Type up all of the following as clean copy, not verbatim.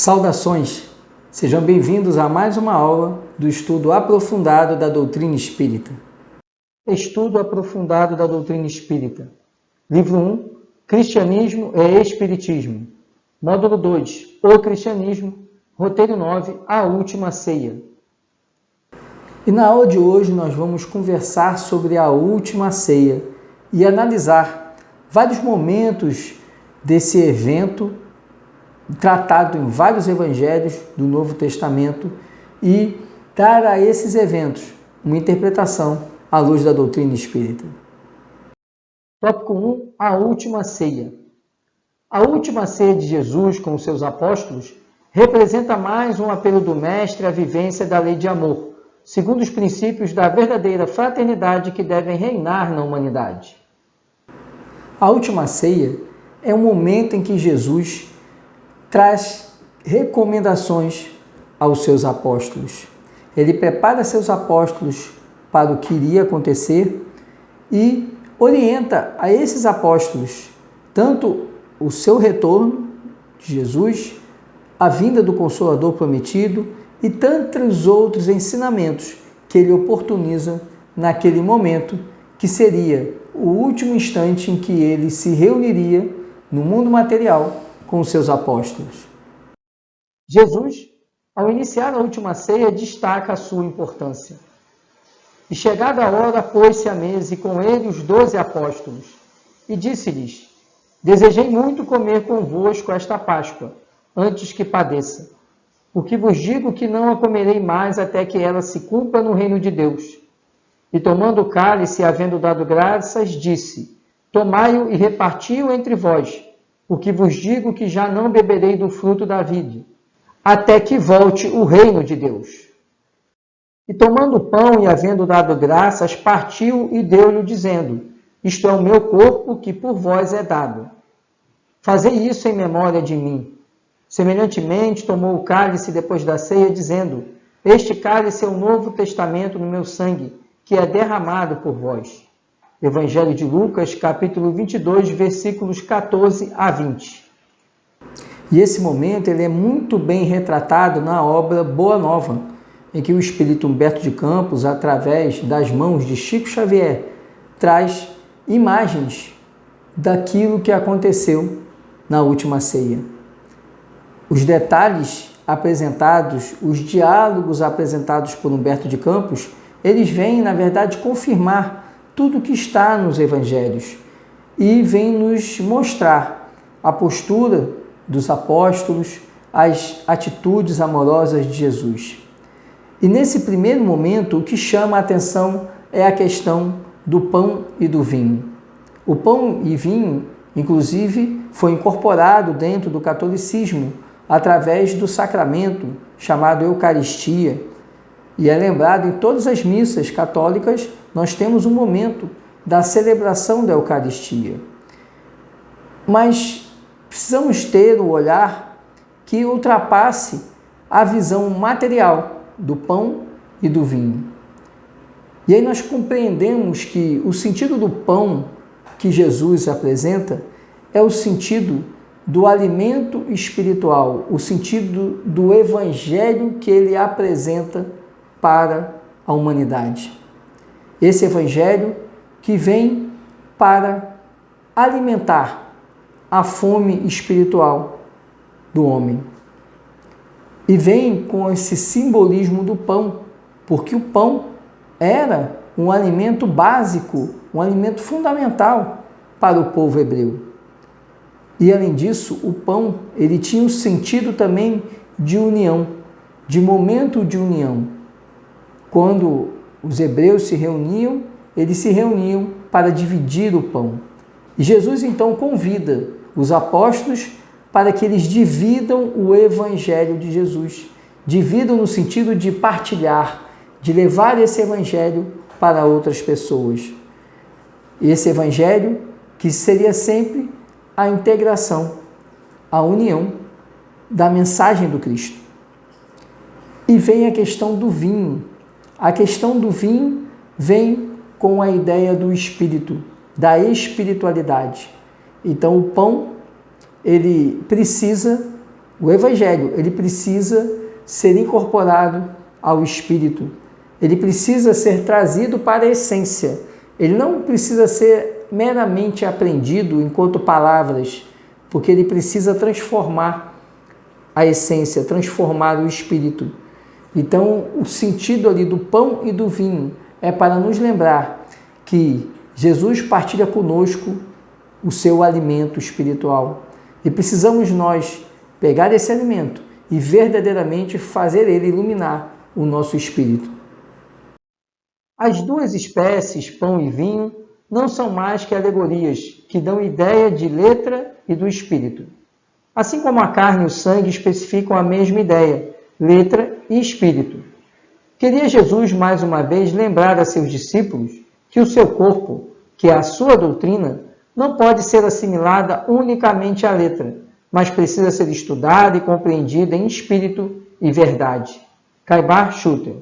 Saudações! Sejam bem-vindos a mais uma aula do estudo aprofundado da doutrina espírita. Estudo aprofundado da doutrina espírita. Livro 1, Cristianismo e Espiritismo. Módulo 2, O Cristianismo. Roteiro 9, A Última Ceia. E na aula de hoje nós vamos conversar sobre a Última Ceia e analisar vários momentos desse evento tratado em vários evangelhos do Novo Testamento e dar a esses eventos uma interpretação à luz da doutrina espírita. Tópico 1, a Última Ceia. A Última Ceia de Jesus com os seus apóstolos representa mais um apelo do Mestre à vivência da lei de amor, segundo os princípios da verdadeira fraternidade que devem reinar na humanidade. A Última Ceia é um momento em que Jesus traz recomendações aos seus apóstolos. Ele prepara seus apóstolos para o que iria acontecer e orienta a esses apóstolos tanto o seu retorno de Jesus, a vinda do Consolador prometido e tantos outros ensinamentos que ele oportuniza naquele momento, que seria o último instante em que ele se reuniria no mundo material com os seus apóstolos. Jesus, ao iniciar a Última Ceia, destaca a sua importância. E chegada a hora, pôs-se à mesa e com ele os 12 apóstolos, e disse-lhes: Desejei muito comer convosco esta Páscoa, antes que padeça, porque vos digo que não a comerei mais até que ela se cumpra no reino de Deus. E tomando o cálice, havendo dado graças, disse: Tomai-o e reparti-o entre vós, porque vos digo que já não beberei do fruto da vide, até que volte o reino de Deus. E tomando o pão e havendo dado graças, partiu e deu-lhe, dizendo: Isto é o meu corpo que por vós é dado. Fazei isso em memória de mim. Semelhantemente, tomou o cálice depois da ceia, dizendo: Este cálice é o novo testamento no meu sangue, que é derramado por vós. Evangelho de Lucas, capítulo 22, versículos 14 a 20. E esse momento ele é muito bem retratado na obra Boa Nova, em que o espírito Humberto de Campos, através das mãos de Chico Xavier, traz imagens daquilo que aconteceu na Última Ceia. Os detalhes apresentados, os diálogos apresentados por Humberto de Campos, eles vêm, na verdade, confirmar tudo que está nos evangelhos e vem nos mostrar a postura dos apóstolos, as atitudes amorosas de Jesus. E nesse primeiro momento, o que chama a atenção é a questão do pão e do vinho. O pão e vinho, inclusive, foi incorporado dentro do catolicismo através do sacramento chamado Eucaristia. E é lembrado em todas as missas católicas, nós temos um momento da celebração da Eucaristia. Mas precisamos ter o olhar que ultrapasse a visão material do pão e do vinho. E aí nós compreendemos que o sentido do pão que Jesus apresenta é o sentido do alimento espiritual, o sentido do evangelho que ele apresenta para a humanidade. Esse evangelho que vem para alimentar a fome espiritual do homem. E vem com esse simbolismo do pão, porque o pão era um alimento básico, um alimento fundamental para o povo hebreu. E além disso, o pão, ele tinha um sentido também de união, de momento de união. Quando os hebreus se reuniam, eles se reuniam para dividir o pão. E Jesus então convida os apóstolos para que eles dividam o evangelho de Jesus. Dividam no sentido de partilhar, de levar esse evangelho para outras pessoas. Esse evangelho que seria sempre a integração, a união da mensagem do Cristo. E vem a questão do vinho. A questão do vinho vem com a ideia do espírito, da espiritualidade. Então, o pão, ele precisa O Evangelho, ele precisa ser incorporado ao Espírito. Ele precisa ser trazido para a essência. Ele não precisa ser meramente aprendido enquanto palavras, porque ele precisa transformar a essência, transformar o Espírito. Então, o sentido ali do pão e do vinho é para nos lembrar que Jesus partilha conosco o seu alimento espiritual. E precisamos nós pegar esse alimento e verdadeiramente fazer ele iluminar o nosso espírito. As duas espécies, pão e vinho, não são mais que alegorias que dão ideia de letra e do espírito. Assim como a carne e o sangue especificam a mesma ideia, letra e espírito. Queria Jesus, mais uma vez, lembrar a seus discípulos que o seu corpo, que é a sua doutrina, não pode ser assimilada unicamente à letra, mas precisa ser estudada e compreendida em espírito e verdade. Caibar Schutel.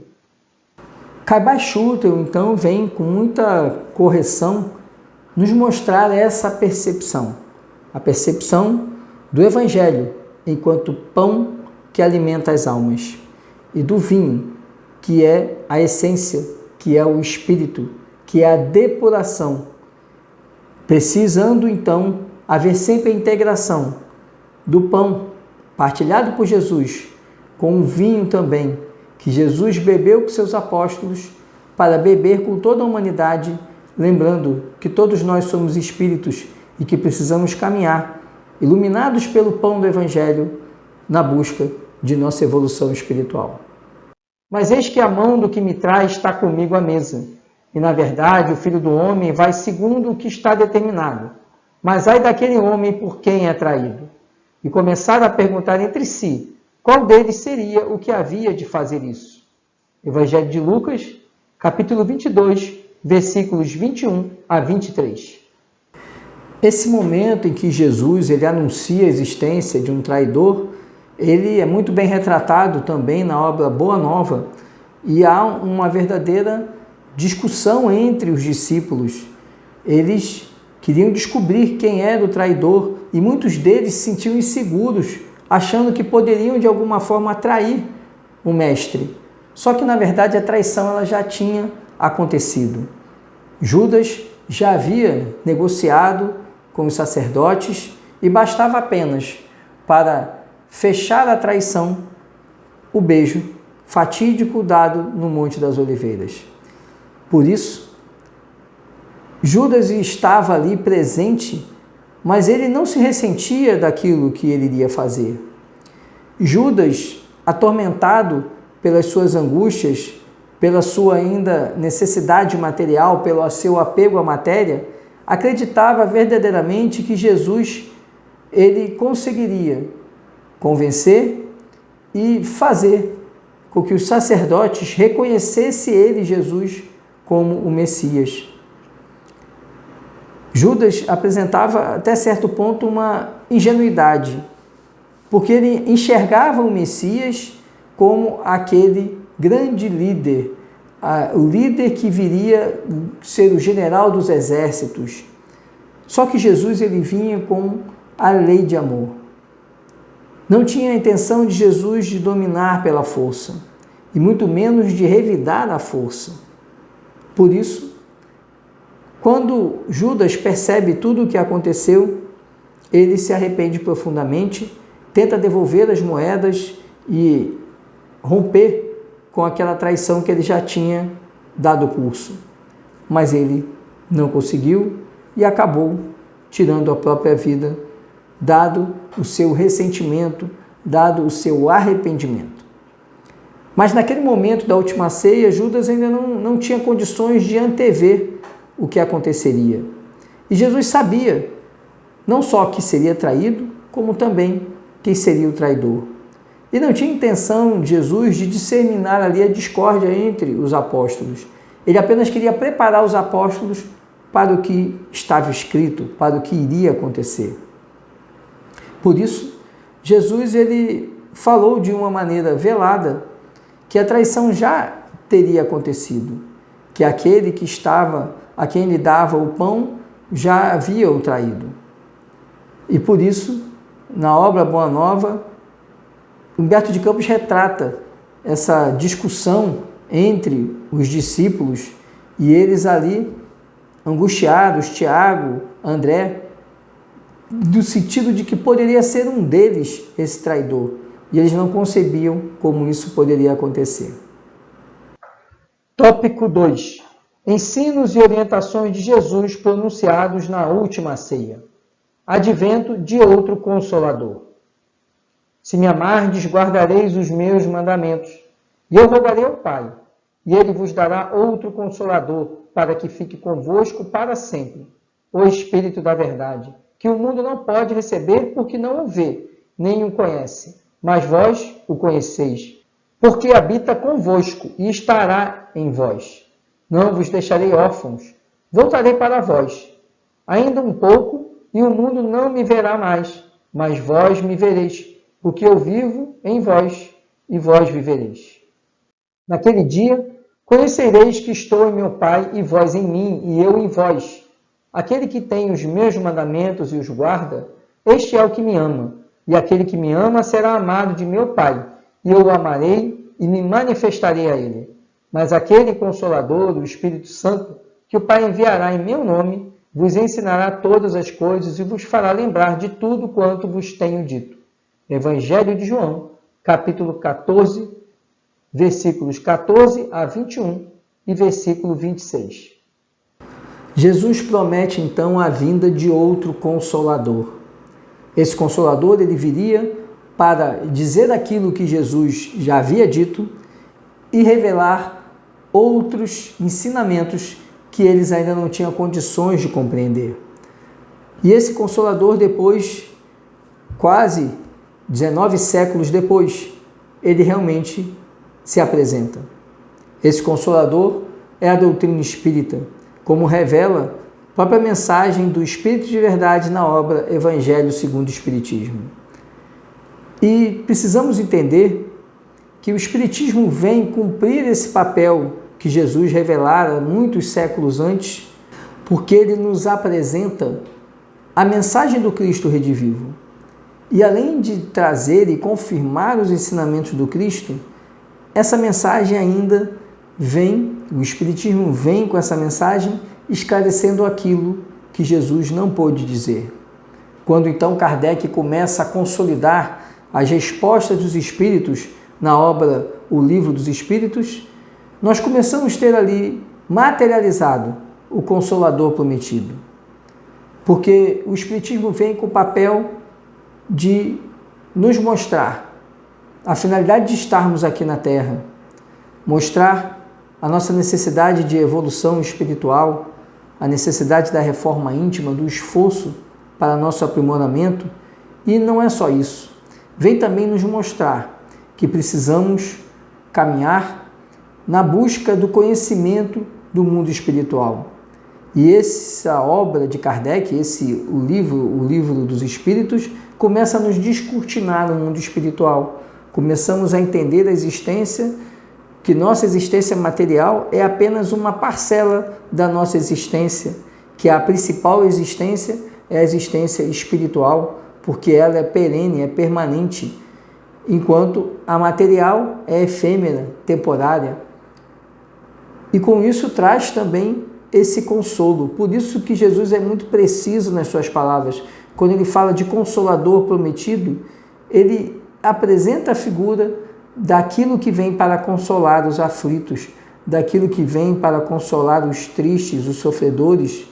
Caibar Schutel, então, vem com muita correção nos mostrar essa percepção, a percepção do Evangelho enquanto pão que alimenta as almas, e do vinho, que é a essência, que é o espírito, que é a depuração, precisando então haver sempre a integração do pão partilhado por Jesus com o vinho também, que Jesus bebeu com seus apóstolos para beber com toda a humanidade, lembrando que todos nós somos espíritos e que precisamos caminhar, iluminados pelo pão do Evangelho, na busca de nossa evolução espiritual. Mas eis que a mão do que me traz está comigo à mesa, e na verdade o Filho do Homem vai segundo o que está determinado, mas ai daquele homem por quem é traído. E começaram a perguntar entre si, qual deles seria o que havia de fazer isso? Evangelho de Lucas, capítulo 22, versículos 21 a 23. Esse momento em que Jesus ele anuncia a existência de um traidor, ele é muito bem retratado também na obra Boa Nova, e há uma verdadeira discussão entre os discípulos. Eles queriam descobrir quem era o traidor e muitos deles se sentiam inseguros, achando que poderiam de alguma forma trair o mestre. Só que na verdade a traição ela já tinha acontecido. Judas já havia negociado com os sacerdotes e bastava apenas para fechar a traição o beijo fatídico dado no Monte das Oliveiras. Por isso, Judas estava ali presente, mas ele não se ressentia daquilo que ele iria fazer. Judas, atormentado pelas suas angústias, pela sua ainda necessidade material, pelo seu apego à matéria, acreditava verdadeiramente que Jesus ele conseguiria convencer e fazer com que os sacerdotes reconhecessem ele, Jesus, como o Messias. Judas apresentava até certo ponto uma ingenuidade, porque ele enxergava o Messias como aquele grande líder, o líder que viria ser o general dos exércitos. Só que Jesus ele vinha com a lei de amor. Não tinha a intenção de Jesus de dominar pela força, e muito menos de revidar a força. Por isso, quando Judas percebe tudo o que aconteceu, ele se arrepende profundamente, tenta devolver as moedas e romper com aquela traição que ele já tinha dado curso. Mas ele não conseguiu e acabou tirando a própria vida, dado o seu ressentimento, dado o seu arrependimento. Mas naquele momento da última ceia, Judas ainda não tinha condições de antever o que aconteceria. E Jesus sabia, não só que seria traído, como também quem seria o traidor. E não tinha intenção de Jesus de disseminar ali a discórdia entre os apóstolos. Ele apenas queria preparar os apóstolos para o que estava escrito, para o que iria acontecer. Por isso, Jesus ele falou de uma maneira velada que a traição já teria acontecido, que aquele que estava, a quem lhe dava o pão, já havia o traído. E por isso, na obra Boa Nova, Humberto de Campos retrata essa discussão entre os discípulos e eles ali angustiados, Tiago, André, no sentido de que poderia ser um deles esse traidor. E eles não concebiam como isso poderia acontecer. Tópico 2. Ensinos e orientações de Jesus pronunciados na última ceia. Advento de outro Consolador. Se me amardes, guardareis os meus mandamentos. E eu rogarei ao Pai, e ele vos dará outro Consolador, para que fique convosco para sempre. O Espírito da verdade, que o mundo não pode receber porque não o vê, nem o conhece. Mas vós o conheceis, porque habita convosco e estará em vós. Não vos deixarei órfãos, voltarei para vós. Ainda um pouco, e o mundo não me verá mais, mas vós me vereis, porque eu vivo em vós, e vós vivereis. Naquele dia, conhecereis que estou em meu Pai, e vós em mim, e eu em vós. Aquele que tem os meus mandamentos e os guarda, este é o que me ama. E aquele que me ama será amado de meu Pai, e eu o amarei e me manifestarei a ele. Mas aquele Consolador, o Espírito Santo, que o Pai enviará em meu nome, vos ensinará todas as coisas e vos fará lembrar de tudo quanto vos tenho dito. Evangelho de João, capítulo 14, versículos 14 a 21 e versículo 26. Jesus promete então a vinda de outro Consolador. Esse Consolador, ele viria para dizer aquilo que Jesus já havia dito e revelar outros ensinamentos que eles ainda não tinham condições de compreender. E esse Consolador, depois, quase 19 séculos depois, ele realmente se apresenta. Esse Consolador é a doutrina espírita, como revela a própria mensagem do Espírito de Verdade na obra Evangelho segundo o Espiritismo. E precisamos entender que o Espiritismo vem cumprir esse papel que Jesus revelara muitos séculos antes, porque ele nos apresenta a mensagem do Cristo redivivo. E além de trazer e confirmar os ensinamentos do Cristo, essa mensagem ainda vem, o Espiritismo vem com essa mensagem esclarecendo aquilo que Jesus não pôde dizer. Quando então Kardec começa a consolidar as respostas dos Espíritos na obra O Livro dos Espíritos, nós começamos a ter ali materializado o Consolador prometido. Porque o Espiritismo vem com o papel de nos mostrar a finalidade de estarmos aqui na Terra, mostrar a nossa necessidade de evolução espiritual, a necessidade da reforma íntima, do esforço para nosso aprimoramento, e não é só isso. Vem também nos mostrar que precisamos caminhar na busca do conhecimento do mundo espiritual. E essa obra de Kardec, o livro dos Espíritos, começa a nos descortinar no mundo espiritual. Começamos a entender a existência, que nossa existência material é apenas uma parcela da nossa existência, que a principal existência é a existência espiritual, porque ela é perene, é permanente, enquanto a material é efêmera, temporária. E com isso traz também esse consolo. Por isso que Jesus é muito preciso nas suas palavras. Quando ele fala de Consolador prometido, ele apresenta a figura daquilo que vem para consolar os aflitos, daquilo que vem para consolar os tristes, os sofredores,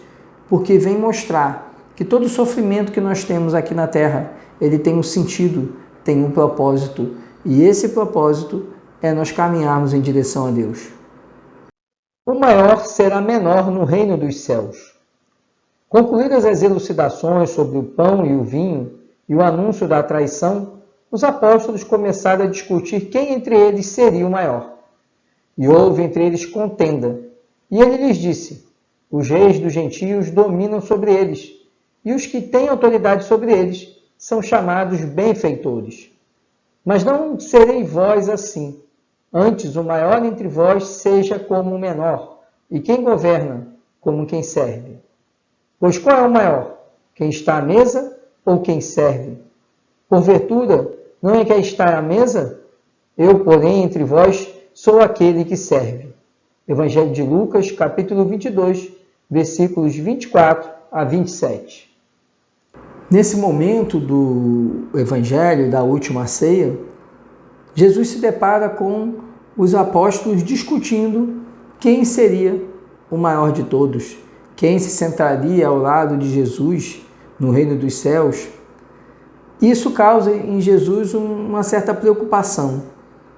porque vem mostrar que todo sofrimento que nós temos aqui na Terra, ele tem um sentido, tem um propósito, e esse propósito é nós caminharmos em direção a Deus. O maior será menor no reino dos céus. Concluídas as elucidações sobre o pão e o vinho e o anúncio da traição, os apóstolos começaram a discutir quem entre eles seria o maior. E houve entre eles contenda. E ele lhes disse: os reis dos gentios dominam sobre eles, e os que têm autoridade sobre eles são chamados benfeitores. Mas não serei vós assim. Antes, o maior entre vós seja como o menor, e quem governa, como quem serve. Pois qual é o maior? Quem está à mesa ou quem serve? Porventura, não é quer estar à mesa? Eu, porém, entre vós, sou aquele que serve. Evangelho de Lucas, capítulo 22, versículos 24 a 27. Nesse momento do Evangelho, da última ceia, Jesus se depara com os apóstolos discutindo quem seria o maior de todos, quem se sentaria ao lado de Jesus no reino dos céus. Isso causa em Jesus uma certa preocupação.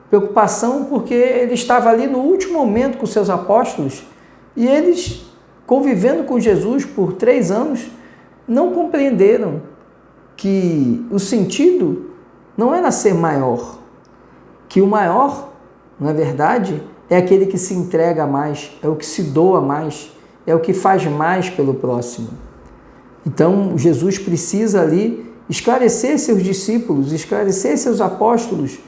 Preocupação porque ele estava ali no último momento com seus apóstolos e eles, convivendo com Jesus por 3 anos, não compreenderam que o sentido não era ser maior, que o maior, na verdade, é aquele que se entrega mais, é o que se doa mais, é o que faz mais pelo próximo. Então, Jesus precisa ali esclarecer seus discípulos, esclarecer seus apóstolos,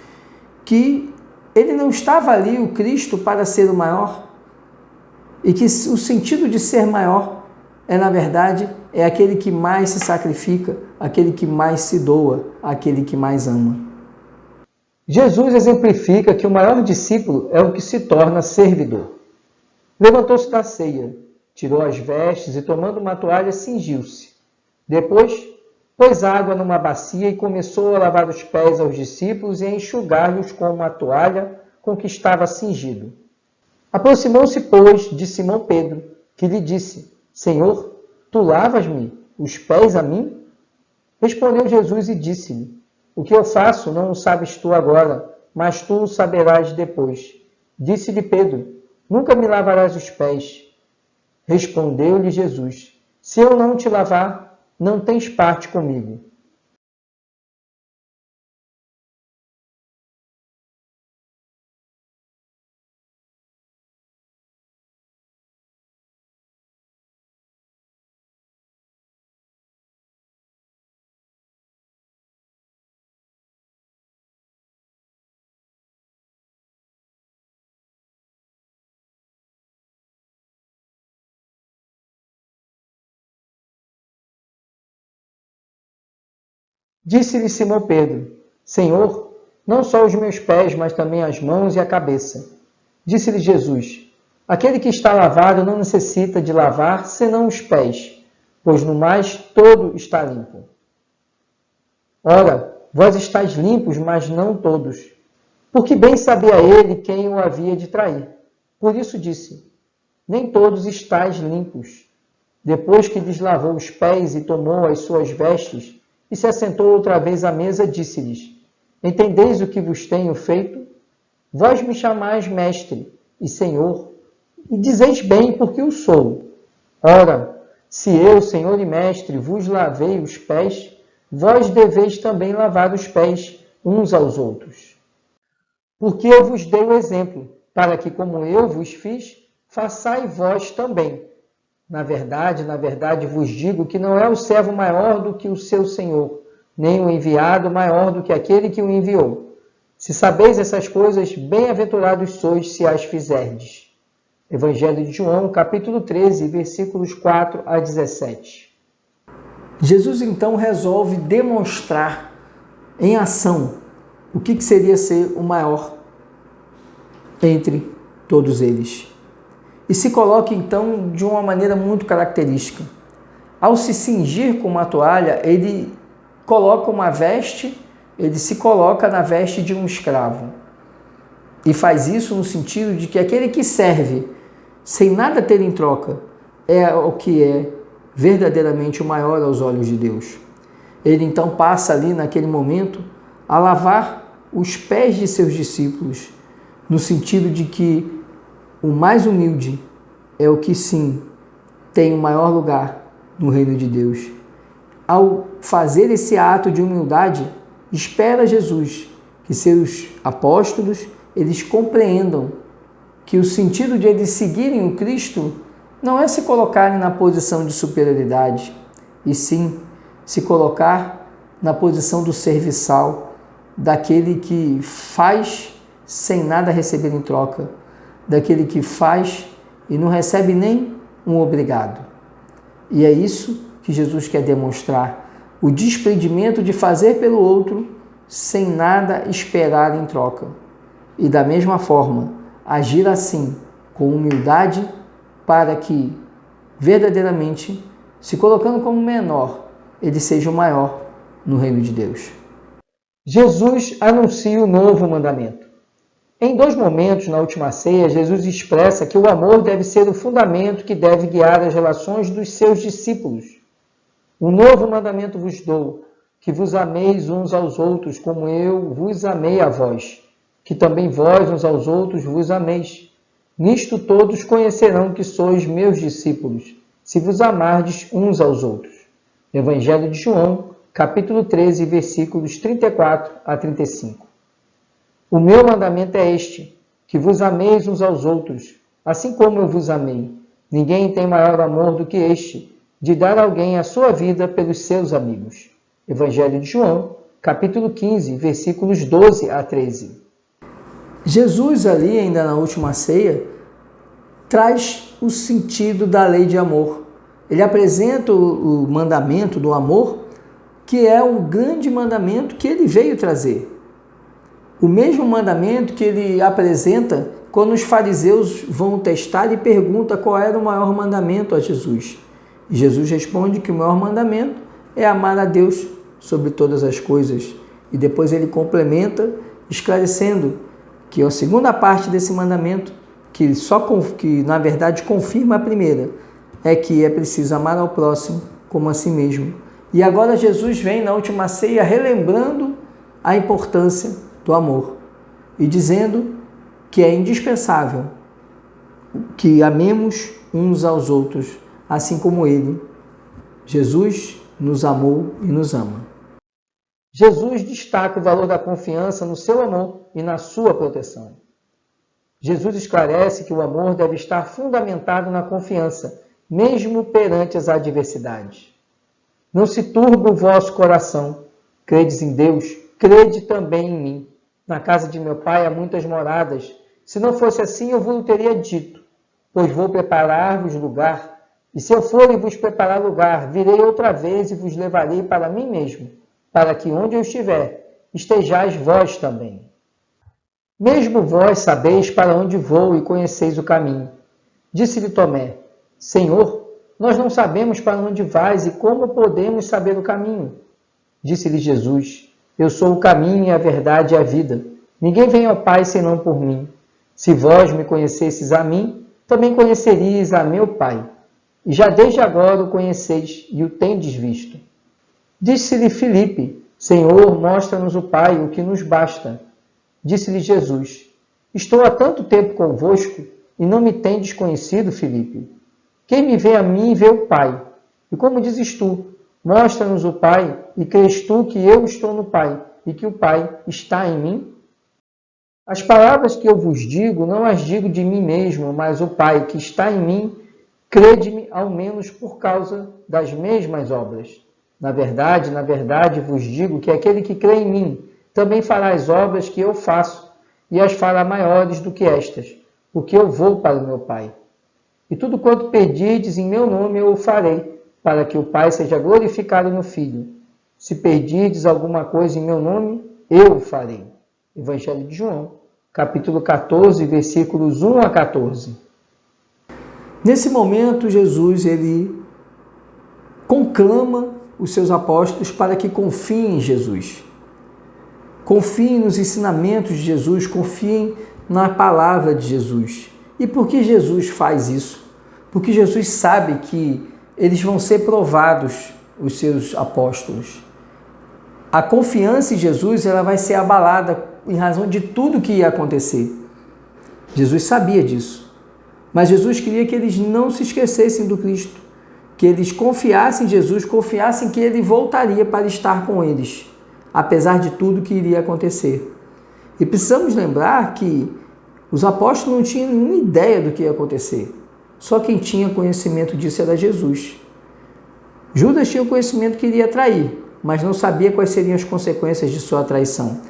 que ele não estava ali, o Cristo, para ser o maior, e que o sentido de ser maior na verdade, é aquele que mais se sacrifica, aquele que mais se doa, aquele que mais ama. Jesus exemplifica que o maior discípulo é o que se torna servidor. Levantou-se da ceia, tirou as vestes e, tomando uma toalha, cingiu-se. Depois, pôs água numa bacia e começou a lavar os pés aos discípulos e a enxugar-lhes com uma toalha com que estava cingido. Aproximou-se, pois, de Simão Pedro, que lhe disse: Senhor, tu lavas-me os pés a mim? Respondeu Jesus e disse-lhe: O que eu faço não o sabes tu agora, mas tu o saberás depois. Disse-lhe Pedro: Nunca me lavarás os pés. Respondeu-lhe Jesus: Se eu não te lavar, não tens parte comigo. Disse-lhe Simão Pedro: Senhor, não só os meus pés, mas também as mãos e a cabeça. Disse-lhe Jesus: Aquele que está lavado não necessita de lavar, senão os pés, pois no mais todo está limpo. Ora, vós estáis limpos, mas não todos. Porque bem sabia ele quem o havia de trair. Por isso disse: Nem todos estáis limpos. Depois que lhes lavou os pés e tomou as suas vestes, e se assentou outra vez à mesa, disse-lhes: Entendeis o que vos tenho feito? Vós me chamais mestre e senhor, e dizeis bem, porque o sou. Ora, se eu, senhor e mestre, vos lavei os pés, vós deveis também lavar os pés uns aos outros. Porque eu vos dei o exemplo, para que, como eu vos fiz, façai vós também. Na verdade vos digo que não é o servo maior do que o seu senhor, nem o enviado maior do que aquele que o enviou. Se sabeis essas coisas, bem-aventurados sois se as fizerdes. Evangelho de João, capítulo 13, versículos 4 a 17. Jesus então resolve demonstrar em ação o que seria ser o maior entre todos eles. E se coloca então de uma maneira muito característica. Ao se cingir com uma toalha, ele coloca uma veste, ele se coloca na veste de um escravo. E faz isso no sentido de que aquele que serve, sem nada ter em troca, é o que é verdadeiramente o maior aos olhos de Deus. Ele então passa ali naquele momento a lavar os pés de seus discípulos, no sentido de que o mais humilde é o que, sim, tem o maior lugar no reino de Deus. Ao fazer esse ato de humildade, espera Jesus que seus apóstolos eles compreendam que o sentido de eles seguirem o Cristo não é se colocarem na posição de superioridade, e sim se colocar na posição do serviçal, daquele que faz sem nada receber em troca, daquele que faz e não recebe nem um obrigado. E é isso que Jesus quer demonstrar, o desprendimento de fazer pelo outro sem nada esperar em troca. E da mesma forma, agir assim, com humildade, para que, verdadeiramente, se colocando como menor, ele seja o maior no reino de Deus. Jesus anuncia o novo mandamento. Em 2 momentos na última ceia, Jesus expressa que o amor deve ser o fundamento que deve guiar as relações dos seus discípulos. Um novo mandamento vos dou, que vos ameis uns aos outros como eu vos amei a vós, que também vós uns aos outros vos ameis. Nisto todos conhecerão que sois meus discípulos, se vos amardes uns aos outros. Evangelho de João, capítulo 13, versículos 34 a 35. O meu mandamento é este, que vos ameis uns aos outros, assim como eu vos amei. Ninguém tem maior amor do que este, de dar a alguém a sua vida pelos seus amigos. Evangelho de João, capítulo 15, versículos 12 a 13. Jesus ali, ainda na última ceia, traz o sentido da lei de amor. Ele apresenta o mandamento do amor, que é o grande mandamento que ele veio trazer. O mesmo mandamento que ele apresenta quando os fariseus vão testar e perguntam qual era o maior mandamento a Jesus. E Jesus responde que o maior mandamento é amar a Deus sobre todas as coisas. E depois ele complementa, esclarecendo que a segunda parte desse mandamento, que na verdade confirma a primeira, é que é preciso amar ao próximo como a si mesmo. E agora Jesus vem na última ceia relembrando a importância do amor e dizendo que é indispensável que amemos uns aos outros, assim como ele, Jesus, nos amou e nos ama. Jesus destaca o valor da confiança no seu amor e na sua proteção. Jesus esclarece que o amor deve estar fundamentado na confiança, mesmo perante as adversidades. Não se turbe o vosso coração. Credes em Deus, crede também em mim. Na casa de meu pai há muitas moradas. Se não fosse assim, eu vos teria dito, pois vou preparar-vos lugar. E se eu for e vos preparar lugar, virei outra vez e vos levarei para mim mesmo, para que onde eu estiver, estejais vós também. Mesmo vós sabeis para onde vou e conheceis o caminho. Disse-lhe Tomé, Senhor, nós não sabemos para onde vais e como podemos saber o caminho. Disse-lhe Jesus, eu sou o caminho e a verdade e a vida. Ninguém vem ao Pai senão por mim. Se vós me conhecesseis a mim, também conheceríeis a meu Pai. E já desde agora o conheceis e o tendes visto. Disse-lhe Filipe, Senhor, mostra-nos o Pai, o que nos basta. Disse-lhe Jesus, estou há tanto tempo convosco e não me tendes conhecido, Filipe. Quem me vê a mim, vê o Pai. E como dizes tu, mostra-nos o Pai, e crês tu que eu estou no Pai, e que o Pai está em mim? As palavras que eu vos digo, não as digo de mim mesmo, mas o Pai que está em mim, crede-me ao menos por causa das mesmas obras. Na verdade vos digo que aquele que crê em mim, também fará as obras que eu faço, e as fará maiores do que estas, porque eu vou para o meu Pai. E tudo quanto pedirdes em meu nome eu o farei, para que o Pai seja glorificado no Filho. Se pedirdes alguma coisa em meu nome, eu o farei. Evangelho de João, capítulo 14, versículos 1 a 14. Nesse momento, Jesus ele conclama os seus apóstolos para que confiem em Jesus. Confiem nos ensinamentos de Jesus, confiem na palavra de Jesus. E por que Jesus faz isso? Porque Jesus sabe que eles vão ser provados, os seus apóstolos. A confiança em Jesus ela vai ser abalada em razão de tudo que ia acontecer. Jesus sabia disso. Mas Jesus queria que eles não se esquecessem do Cristo, que eles confiassem em Jesus, confiassem que ele voltaria para estar com eles, apesar de tudo que iria acontecer. E precisamos lembrar que os apóstolos não tinham nenhuma ideia do que ia acontecer. Só quem tinha conhecimento disso era Jesus. Judas tinha o conhecimento que iria trair, mas não sabia quais seriam as consequências de sua traição.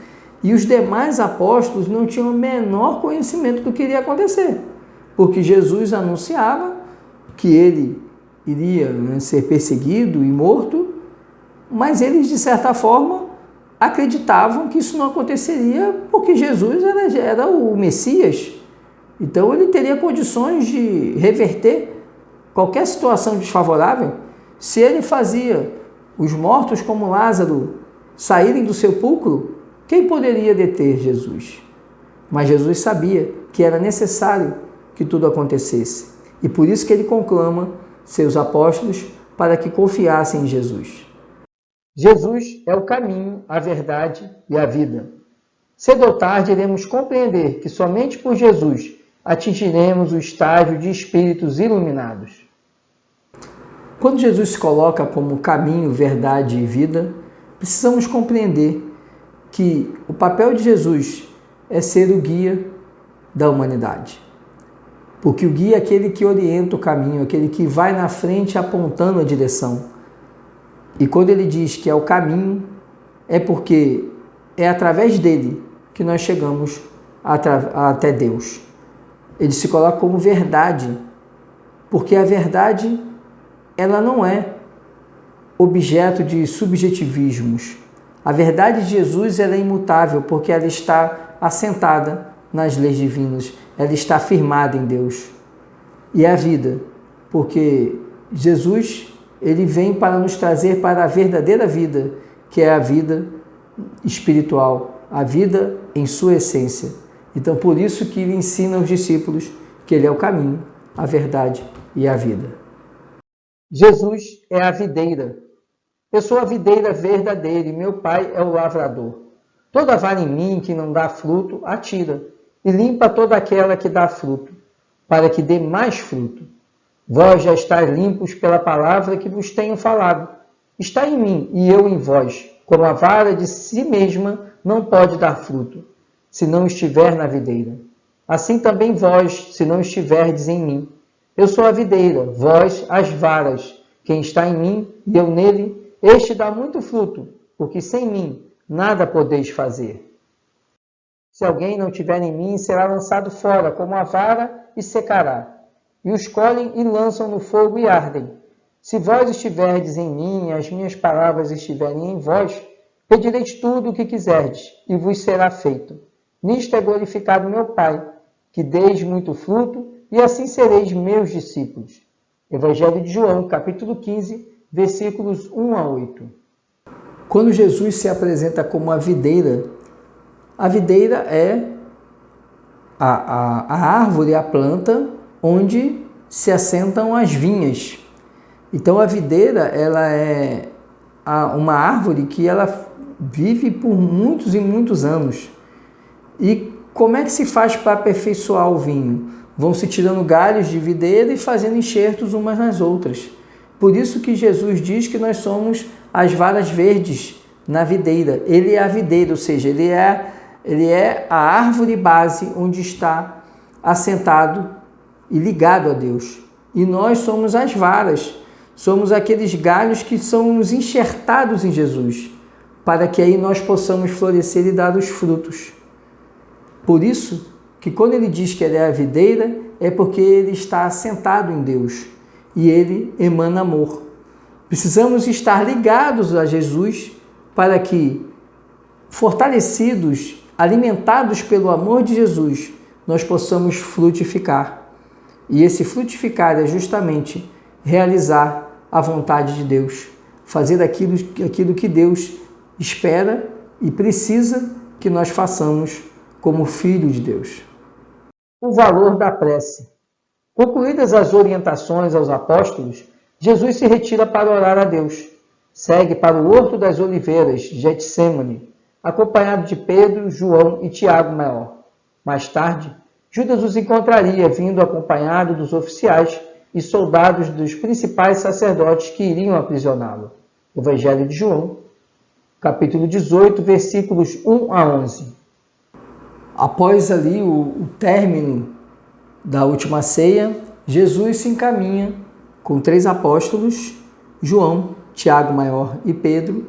E os demais apóstolos não tinham o menor conhecimento do que iria acontecer, porque Jesus anunciava que ele iria ser perseguido e morto, mas eles, de certa forma, acreditavam que isso não aconteceria porque Jesus era o Messias. Então ele teria condições de reverter qualquer situação desfavorável. Se ele fazia os mortos como Lázaro saírem do sepulcro, quem poderia deter Jesus? Mas Jesus sabia que era necessário que tudo acontecesse. E por isso que ele conclama seus apóstolos para que confiassem em Jesus. Jesus é o caminho, a verdade e a vida. Cedo ou tarde iremos compreender que somente por Jesus atingiremos o estágio de espíritos iluminados. Quando Jesus se coloca como caminho, verdade e vida, precisamos compreender que o papel de Jesus é ser o guia da humanidade. Porque o guia é aquele que orienta o caminho, aquele que vai na frente apontando a direção. E quando ele diz que é o caminho, é porque é através dele que nós chegamos até Deus. Ele se coloca como verdade, porque a verdade ela não é objeto de subjetivismos. A verdade de Jesus ela é imutável, porque ela está assentada nas leis divinas, ela está firmada em Deus. E a vida, porque Jesus ele vem para nos trazer para a verdadeira vida, que é a vida espiritual, a vida em sua essência. Então, por isso que ele ensina aos discípulos que ele é o caminho, a verdade e a vida. Jesus é a videira. Eu sou a videira verdadeira e meu Pai é o lavrador. Toda vara em mim que não dá fruto, atira, e limpa toda aquela que dá fruto, para que dê mais fruto. Vós já estáis limpos pela palavra que vos tenho falado. Está em mim e eu em vós, como a vara de si mesma não pode dar fruto, se não estiver na videira. Assim também vós, se não estiverdes em mim. Eu sou a videira, vós as varas. Quem está em mim e eu nele, este dá muito fruto, porque sem mim nada podeis fazer. Se alguém não tiver em mim, será lançado fora como a vara e secará. E os colhem e lançam no fogo e ardem. Se vós estiverdes em mim e as minhas palavras estiverem em vós, pedireis tudo o que quiserdes, e vos será feito. Nisto é glorificado meu Pai, que deis muito fruto, e assim sereis meus discípulos. Evangelho de João, capítulo 15, versículos 1 a 8. Quando Jesus se apresenta como a videira é a árvore, a planta, onde se assentam as vinhas. Então a videira ela é uma árvore que ela vive por muitos e muitos anos. E como é que se faz para aperfeiçoar o vinho? Vão se tirando galhos de videira e fazendo enxertos umas nas outras. Por isso que Jesus diz que nós somos as varas verdes na videira. Ele é a videira, ou seja, ele é a árvore base onde está assentado e ligado a Deus. E nós somos as varas, somos aqueles galhos que são enxertados em Jesus, para que aí nós possamos florescer e dar os frutos. Por isso que quando ele diz que ele é a videira, é porque ele está assentado em Deus e ele emana amor. Precisamos estar ligados a Jesus para que, fortalecidos, alimentados pelo amor de Jesus, nós possamos frutificar. E esse frutificar é justamente realizar a vontade de Deus, fazer aquilo que Deus espera e precisa que nós façamos como filho de Deus. O valor da prece. Concluídas as orientações aos apóstolos, Jesus se retira para orar a Deus. Segue para o Horto das Oliveiras, Getsêmani, acompanhado de Pedro, João e Tiago maior. Mais tarde, Judas os encontraria vindo acompanhado dos oficiais e soldados dos principais sacerdotes que iriam aprisioná-lo. Evangelho de João, capítulo 18, versículos 1 a 11. Após ali o término da última ceia, Jesus se encaminha com 3 apóstolos, João, Tiago maior e Pedro,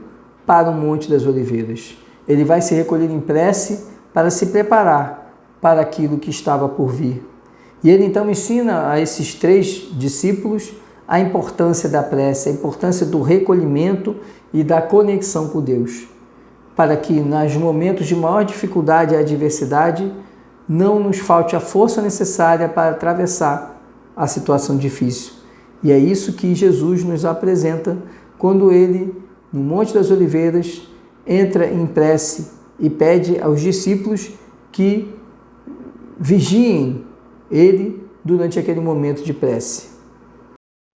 para o Monte das Oliveiras. Ele vai se recolher em prece para se preparar para aquilo que estava por vir. E ele então ensina a esses 3 discípulos a importância da prece, a importância do recolhimento e da conexão com Deus. para que nos momentos de maior dificuldade e adversidade não nos falte a força necessária para atravessar a situação difícil. E é isso que Jesus nos apresenta quando ele, no Monte das Oliveiras, entra em prece e pede aos discípulos que vigiem ele durante aquele momento de prece.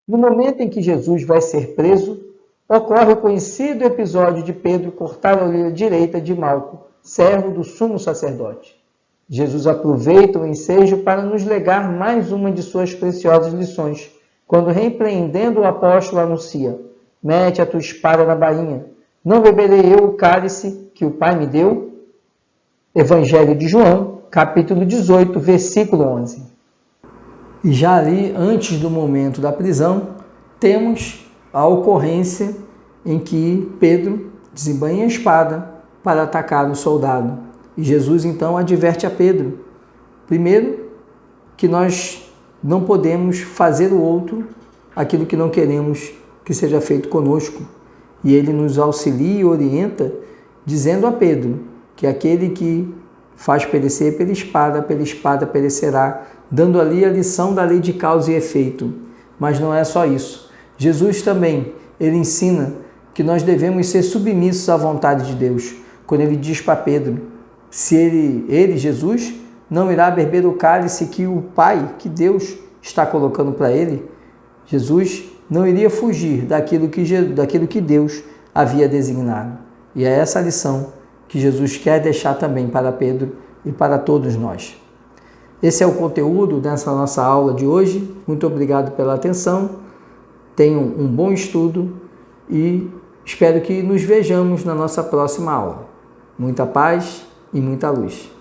No momento em que Jesus vai ser preso, ocorre o conhecido episódio de Pedro cortar a orelha direita de Malco, servo do sumo sacerdote. Jesus aproveita o ensejo para nos legar mais uma de suas preciosas lições, quando, repreendendo o apóstolo, anuncia: mete a tua espada na bainha, não beberei eu o cálice que o Pai me deu? Evangelho de João, capítulo 18, versículo 11. E já ali, antes do momento da prisão, temos a ocorrência em que Pedro desembainha a espada para atacar o soldado. E Jesus então adverte a Pedro, primeiro, que nós não podemos fazer o outro aquilo que não queremos que seja feito conosco. E ele nos auxilia e orienta, dizendo a Pedro que aquele que faz perecer pela espada perecerá, dando ali a lição da lei de causa e efeito. Mas não é só isso. Jesus também, ele ensina que nós devemos ser submissos à vontade de Deus. Quando ele diz para Pedro, se ele, Jesus, não irá beber o cálice que o Pai, que Deus está colocando para ele, Jesus não iria fugir daquilo que Deus havia designado. E é essa a lição que Jesus quer deixar também para Pedro e para todos nós. Esse é o conteúdo dessa nossa aula de hoje. Muito obrigado pela atenção. Tenham um bom estudo e espero que nos vejamos na nossa próxima aula. Muita paz e muita luz.